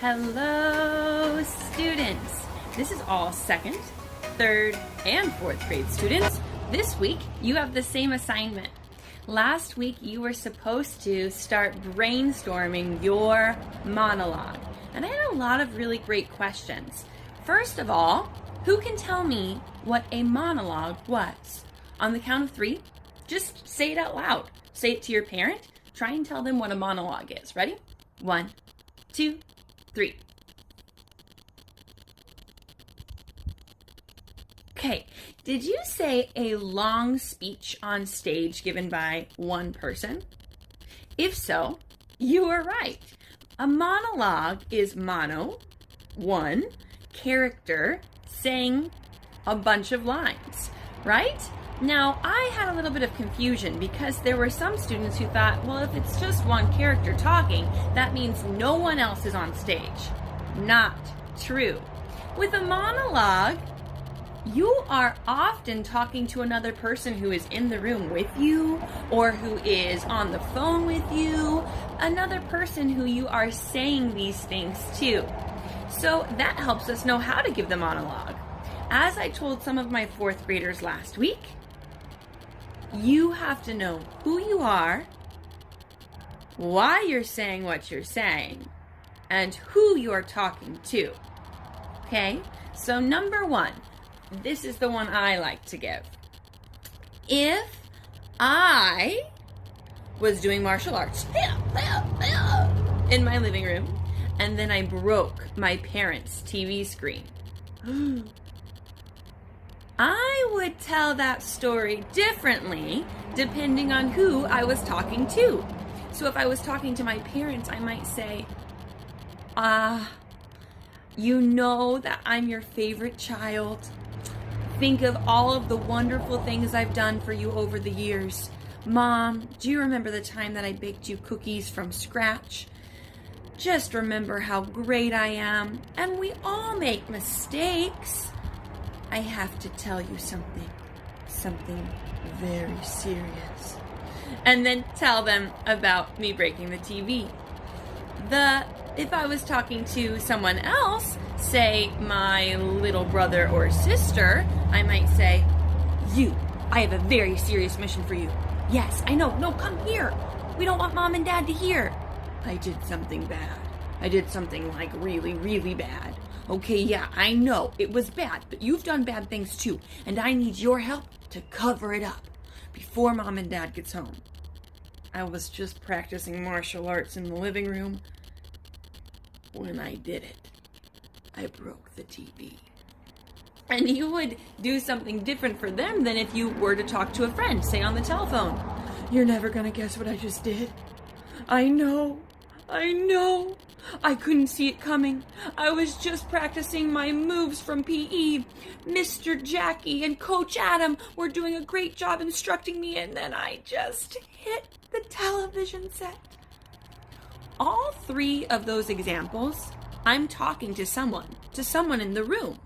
Hello, students. This is all second, third, and fourth grade students. This week, you have the same assignment. Last week, you were supposed to start brainstorming your monologue. And I had a lot of really great questions. First of all, who can tell me what a monologue was? On the count of 3, just say it out loud. Say it to your parent. Try and tell them what a monologue is. Ready? 1, 2, 3. Okay, did you say a long speech on stage given by one person? If so, you are right. A monologue is mono, one, character, saying a bunch of lines, right? Now, I had a little bit of confusion because there were some students who thought, well, if it's just one character talking, that means no one else is on stage. Not true. With a monologue, you are often talking to another person who is in the room with you or who is on the phone with you, another person who you are saying these things to. So that helps us know how to give the monologue. As I told some of my fourth graders last week, you have to know who you are, why you're saying what you're saying, and who you are talking to. Okay? So number 1, this is the one I like to give. If I was doing martial arts in my living room, and then I broke my parents' TV screen, I would tell that story differently depending on who I was talking to. So if I was talking to my parents, I might say, you know that I'm your favorite child. Think of all of the wonderful things I've done for you over the years. Mom, do you remember the time that I baked you cookies from scratch? Just remember how great I am. And we all make mistakes. I have to tell you something very serious. And then tell them about me breaking the TV. If I was talking to someone else, say my little brother or sister, I might say, I have a very serious mission for you. Yes, I know. No, come here. We don't want Mom and Dad to hear. I did something bad. I did something like really, really bad. Okay, yeah, I know it was bad, but you've done bad things too, and I need your help to cover it up before Mom and Dad gets home. I was just practicing martial arts in the living room. When I did it, I broke the TV. And you would do something different for them than if you were to talk to a friend, say on the telephone. You're never gonna guess what I just did. I know. I couldn't see it coming. I was just practicing my moves from PE. Mr. Jackie and Coach Adam were doing a great job instructing me, and then I just hit the television set. All 3 of those examples, I'm talking to someone in the room.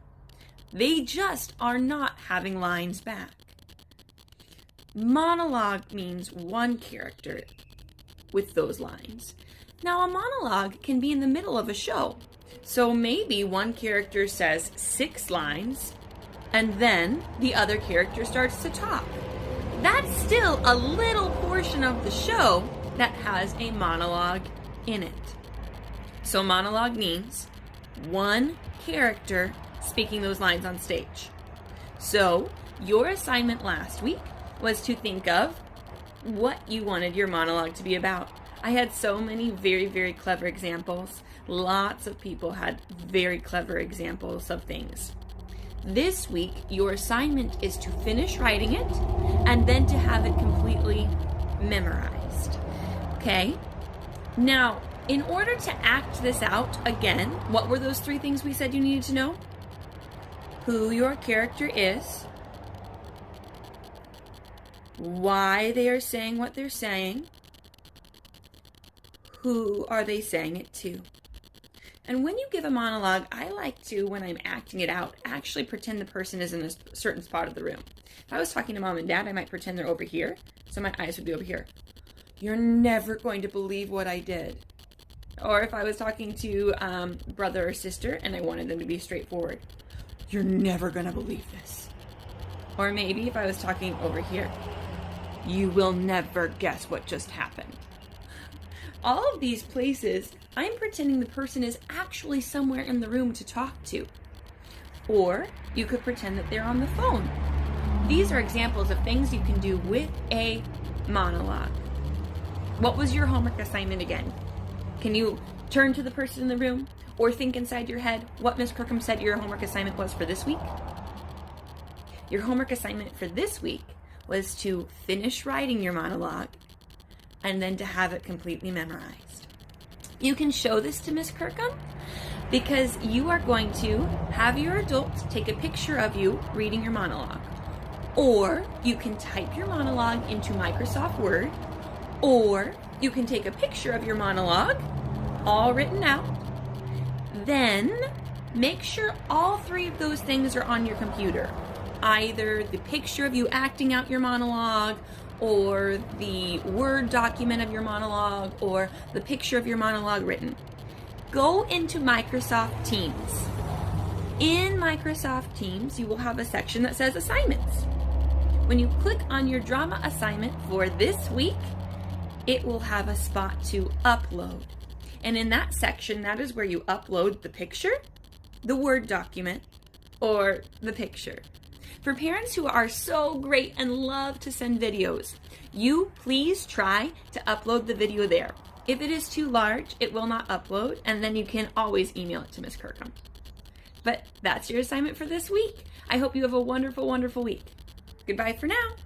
They just are not having lines back. Monologue means one character with those lines. Now, a monologue can be in the middle of a show. So maybe one character says 6 lines, and then the other character starts to talk. That's still a little portion of the show that has a monologue in it. So monologue means one character speaking those lines on stage. So your assignment last week was to think of what you wanted your monologue to be about. I had so many very, very clever examples. Lots of people had very clever examples of things. This week, your assignment is to finish writing it and then to have it completely memorized. Okay? Now, in order to act this out, again, what were those 3 things we said you needed to know? Who your character is, why they are saying what they're saying, who are they saying it to. And when you give a monologue, I like to, when I'm acting it out, actually pretend the person is in a certain spot of the room. If I was talking to Mom and Dad, I might pretend they're over here, so my eyes would be over here. You're never going to believe what I did. Or if I was talking to brother or sister and I wanted them to be straightforward, you're never going to believe this. Or maybe if I was talking over here, you will never guess what just happened. All of these places, I'm pretending the person is actually somewhere in the room to talk to. Or you could pretend that they're on the phone. These are examples of things you can do with a monologue. What was your homework assignment again? Can you turn to the person in the room or think inside your head what Miss Kirkham said your homework assignment was for this week? Your homework assignment for this week was to finish writing your monologue and then to have it completely memorized. You can show this to Miss Kirkham because you are going to have your adults take a picture of you reading your monologue. Or you can type your monologue into Microsoft Word, or you can take a picture of your monologue, all written out. Then make sure all three of those things are on your computer. Either the picture of you acting out your monologue, or the Word document of your monologue, or the picture of your monologue written. Go into Microsoft Teams. In Microsoft Teams, you will have a section that says Assignments. When you click on your drama assignment for this week, it will have a spot to upload. And in that section, that is where you upload the picture, the Word document, or the picture. For parents who are so great and love to send videos, you please try to upload the video there. If it is too large, it will not upload, and then you can always email it to Miss Kirkham. But that's your assignment for this week. I hope you have a wonderful, wonderful week. Goodbye for now.